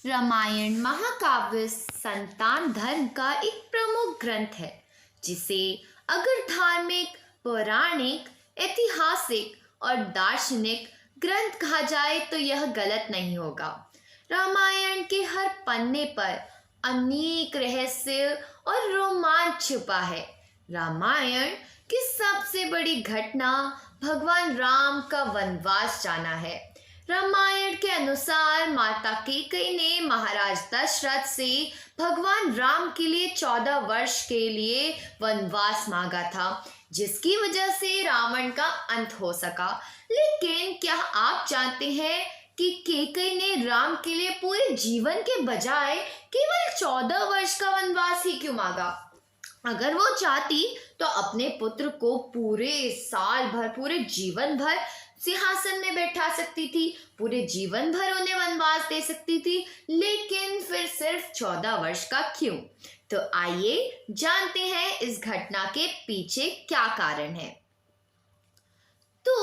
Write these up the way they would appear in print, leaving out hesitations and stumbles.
रामायण महाकाव्य संतान धर्म का एक प्रमुख ग्रंथ है जिसे अगर धार्मिक, पौराणिक, ऐतिहासिक और दार्शनिक ग्रंथ कहा जाए तो यह गलत नहीं होगा। रामायण के हर पन्ने पर अनेक रहस्य और रोमांच छुपा है। रामायण की सबसे बड़ी घटना भगवान राम का वनवास जाना है। रामायण के अनुसार माता कैकेयी ने महाराज दशरथ से भगवान राम के लिए 14 वर्ष के लिए वनवास मांगा था, जिसकी वजह से रावण का अंत हो सका। लेकिन क्या आप जानते हैं कि कैकेयी ने राम के लिए पूरे जीवन के बजाय केवल 14 वर्ष का वनवास ही क्यों मांगा? अगर वो चाहती तो अपने पुत्र को पूरे साल भर, पूरे जीवन भर सिंहासन में बैठा सकती थी, पूरे जीवन भर उन्हें वनवास दे सकती थी, लेकिन फिर सिर्फ 14 वर्ष का क्यों? तो आइए जानते हैं इस घटना के पीछे क्या कारण है। तो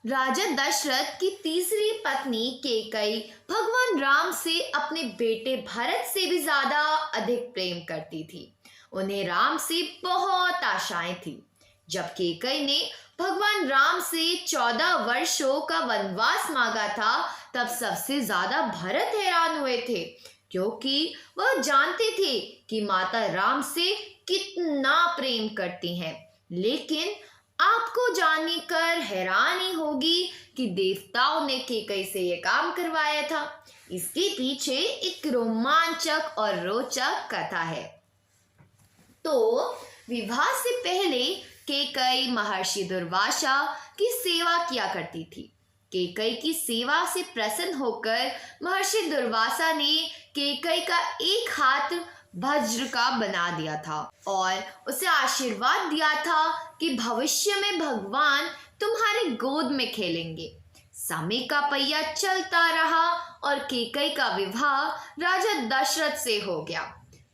राजा दशरथ की तीसरी पत्नी कैकेयी भगवान राम से अपने बेटे भरत से भी ज्यादा अधिक प्रेम करती थी। उन्हें राम से बहुत आशाएं थी। जब कैकेयी ने भगवान राम से 14 वर्षों का वनवास मांगा था, तब सबसे ज्यादा भरत हैरान हुए थे, क्योंकि वह जानते थे कि माता राम से कितना प्रेम करती हैं। लेकिन आपको जानकर हैरानी होगी कि देवताओं ने कैकेयी से यह काम करवाया था। इसके पीछे एक रोमांचक और रोचक कथा है। तो विवाह से पहले कैकेयी महर्षि दुर्वासा की सेवा किया करती थी। कैकेयी की सेवा से प्रसन्न होकर महर्षि दुर्वासा ने कैकेयी का एक हाथ वज्र का बना दिया था और उसे आशीर्वाद दिया था कि भविष्य में भगवान तुम्हारी गोद में खेलेंगे। समय का पहिया चलता रहा और कैकेयी का विवाह राजा दशरथ से हो गया।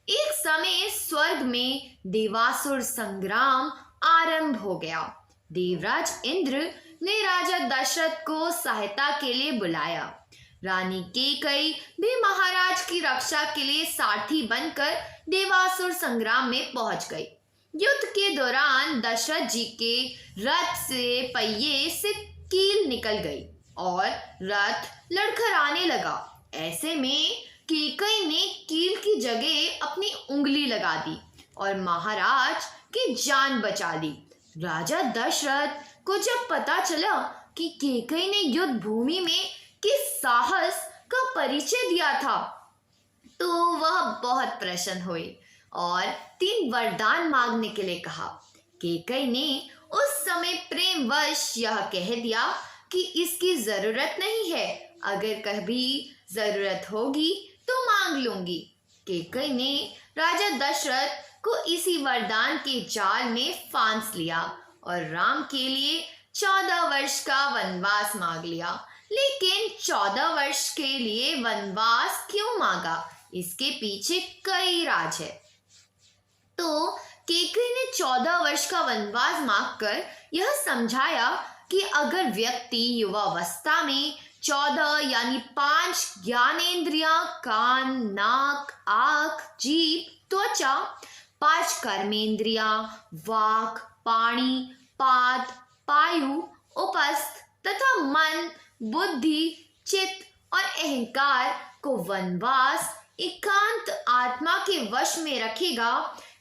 एक समय स्वर्ग में देवासुर संग्राम आरंभ हो गया। देवराज इंद्र ने राजा दशरथ को सहायता के लिए बुलाया। रानी कैकेयी भी महाराज की रक्षा के लिए सारथी बनकर देवासुर संग्राम में पहुंच गई। युद्ध के दौरान दशरथ जी के रथ से पहिए से कील निकल गई और रथ लड़खड़ाने लगा। ऐसे में कैकेयी ने कील की जगह अपनी उंगली लगा दी और महाराज की जान बचा ली। राजा दशरथ को जब पता चला कि कैकेयी ने युद्ध भूमि में किस साहस का परिचय दिया था, तो वह बहुत प्रसन्न हुई और 3 वरदान मांगने के लिए कहा। कैकेयी ने उस समय प्रेमवश यह कह दिया कि इसकी जरूरत नहीं है, अगर कभी जरूरत होगी तो मांग लूंगी। कैकेयी ने राजा दशरथ को इसी वरदान के जाल में फांस लिया और राम के लिए 14 वर्ष का वनवास मांग लिया। लेकिन 14 वर्ष के लिए वनवास क्यों मांगा, इसके पीछे कई राज है। तो कैकेयी ने 14 वर्ष का वनवास मांगकर यह समझाया कि अगर व्यक्ति युवावस्था में 14 यानी 5 ज्ञानेंद्रियां, कान, नाक, आँख, जीभ, त्वचा, 5 कर्मेंद्रियां, वाक, पाणी, पाद, पायु, उपस्थ तथा मन, बुद्धि, चित्त और अहंकार को वनवास एकांत आत्मा के वश में रखेगा,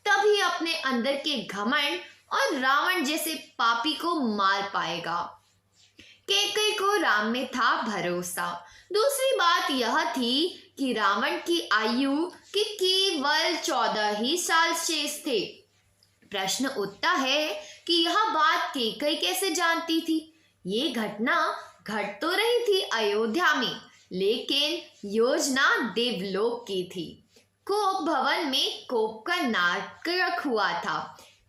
तभी अपने अंदर के घमंड और रावण जैसे पापी को मार पाएगा। कैकेयी को राम में था भरोसा। दूसरी बात यह थी कि रावण की आयु के केवल 14 ही साल शेष थे। प्रश्न उठता है कि यह बात कैकेयी कैसे जानती थी? ये घटना घट तो रही थी अयोध्या में, लेकिन योजना देवलोक की थी। कोप भवन में कोप का नाटक हुआ था।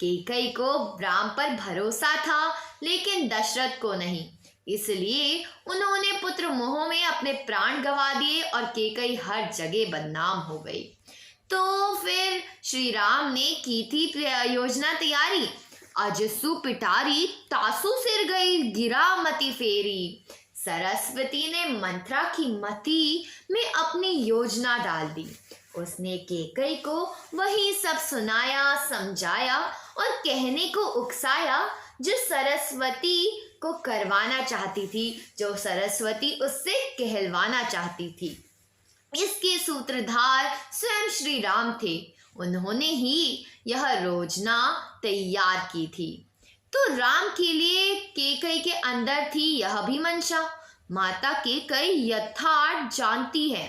कैकेयी को राम पर भरोसा था, लेकिन दशरथ को नहीं। इसलिए उन्होंने पुत्र मोह में अपने प्राण गंवा दिए और कैकेयी हर जगह बदनाम हो गई। तो फिर श्री राम ने की थी योजना तैयारी। अजसू पिटारी तासू सिर गई, गिरा मति फेरी। सरस्वती ने मंत्रा की मति में अपनी योजना डाल दी। उसने केकई को वही सब सुनाया, समझाया और कहने को उकसाया जो सरस्वती को करवाना चाहती थी, जो सरस्वती उससे कहलवाना चाहती थी। इसके सूत्रधार स्वयं श्री राम थे। उन्होंने ही यह योजना तैयार की थी। तो राम के लिए केकई के अंदर थी यह भी मंशा। माता केकई यथार्थ जानती है,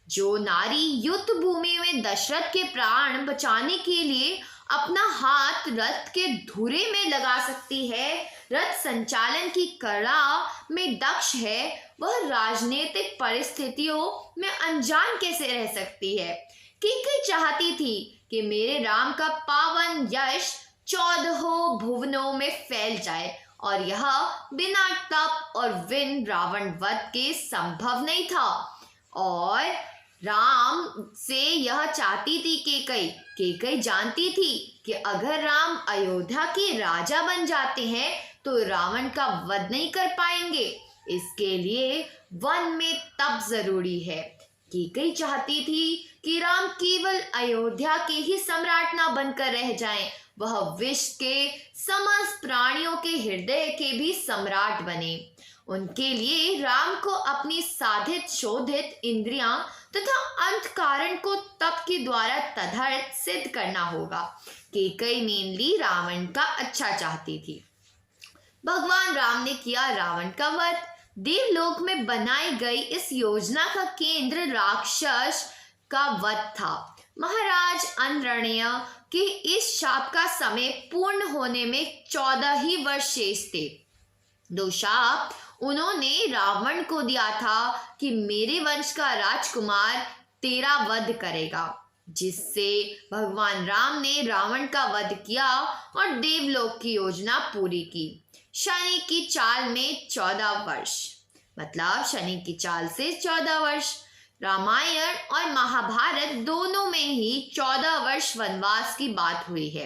जो नारी युद्ध भूमि में दशरथ के प्राण बचाने के लिए अपना हाथ रथ के धुरे में लगा सकती है, रथ संचालन की कला में दक्ष है, वह राजनीतिक परिस्थितियों में अनजान कैसे रह सकती है। केकई चाहती थी कि मेरे राम का पावन यश 14 भुवनों में फैल जाए और यह बिना तप और विन रावण वध के संभव नहीं था। और राम से यह चाहती थी केकई। केकई जानती थी कि अगर राम अयोध्या के राजा बन जाते हैं तो रावण का वध नहीं कर पाएंगे। इसके लिए वन में तप जरूरी है। केकई चाहती थी कि राम केवल अयोध्या के ही सम्राट ना बनकर रह जाएं, वह विश्व के समस्त प्राणियों के हृदय के भी सम्राट बने। उनके लिए राम को अपनी साधित शोधित इंद्रियां तथा अंत कारण को तप के द्वारा तदर्थ सिद्ध करना होगा। केकई मेनली रावण का अच्छा चाहती थी। भगवान राम ने किया रावण का वध। देवलोक में बनाई गई इस योजना का केंद्र राक्षस का वध था। महाराज अनरणीय के इस शाप का समय पूर्ण होने में 14 ही वर्ष शेष थे। 2 शाप उन्होंने रावण को दिया था कि मेरे वंश का राजकुमार तेरा वध करेगा, जिससे भगवान राम ने रावण का वध किया और देवलोक की योजना पूरी की। शनि की चाल में 14 वर्ष, मतलब शनि की चाल से 14 वर्ष। रामायण और महाभारत दोनों में ही 14 वर्ष वनवास की बात हुई है।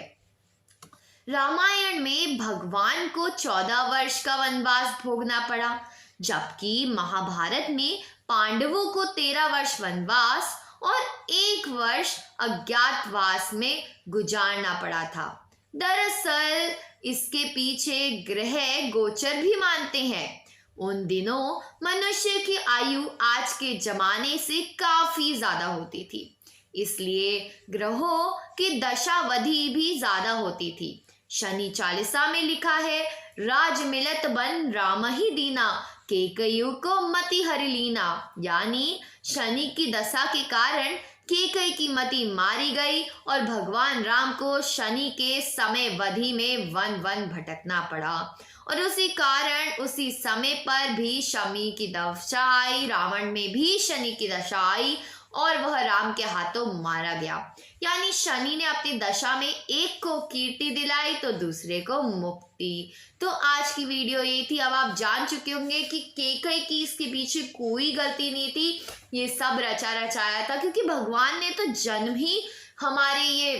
रामायण में भगवान को 14 वर्ष का वनवास भोगना पड़ा, जबकि महाभारत में पांडवों को 13 वर्ष वनवास और 1 वर्ष अज्ञातवास में गुजारना पड़ा था। दरअसल इसके पीछे ग्रह गोचर भी मानते हैं। उन दिनों मनुष्य की आयु आज के जमाने से काफी ज्यादा होती थी, इसलिए ग्रहों की दशावधि भी ज्यादा होती थी। शनि चालीसा में लिखा है, राज मिलत बन राम ही दीना, केकयु को मति हरि लीना। यानी शनि की दशा के कारण केकई की मति मारी गई और भगवान राम को शनि के समय वधि में वन वन भटकना पड़ा, और उसी कारण उसी समय पर भी शनि की दशा आई, रावण में भी शनि की दशा आई और वह राम के हाथों मारा गया। यानी शनि ने अपनी दशा में एक को कीर्ति दिलाई तो दूसरे को मुक्ति। तो आज की वीडियो ये थी। अब आप जान चुके होंगे कि केकई की इसके पीछे कोई गलती नहीं थी, ये सब रचा रचाया था, क्योंकि भगवान ने तो जन्म ही हमारे ये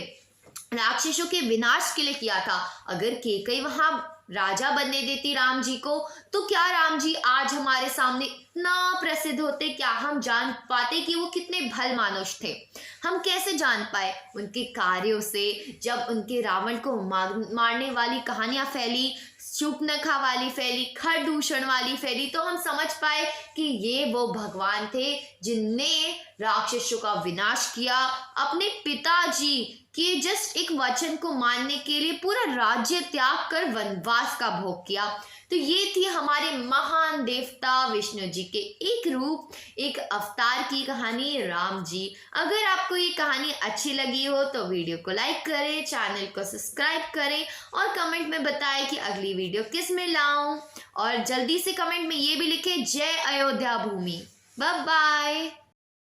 राक्षसों के विनाश के लिए किया था। अगर केकई वहां राजा बनने देती राम जी को, तो क्या राम जी आज हमारे सामने इतना प्रसिद्ध होते? क्या हम जान पाते कि वो कितने भल मानुष थे? हम कैसे जान पाए? उनके कार्यों से। जब उनके रावण को मारने वाली कहानियां फैली, शूर्पणखा वाली फैली, खरदूषण वाली फैली, तो हम समझ पाए कि ये वो भगवान थे जिनने राक्षसों का विनाश किया। अपने पिताजी के जस्ट एक वचन को मानने के लिए पूरा राज्य त्याग कर वनवास का भोग किया। तो ये थी हमारे महान देवता विष्णु जी के एक रूप, एक अवतार की कहानी, राम जी। अगर आपको ये कहानी अच्छी लगी हो तो वीडियो को लाइक करें, चैनल को सब्सक्राइब करें और कमेंट में बताएं कि अगली वीडियो किस में लाऊं। और जल्दी से कमेंट में ये भी लिखें, जय अयोध्या भूमि। Bye bye.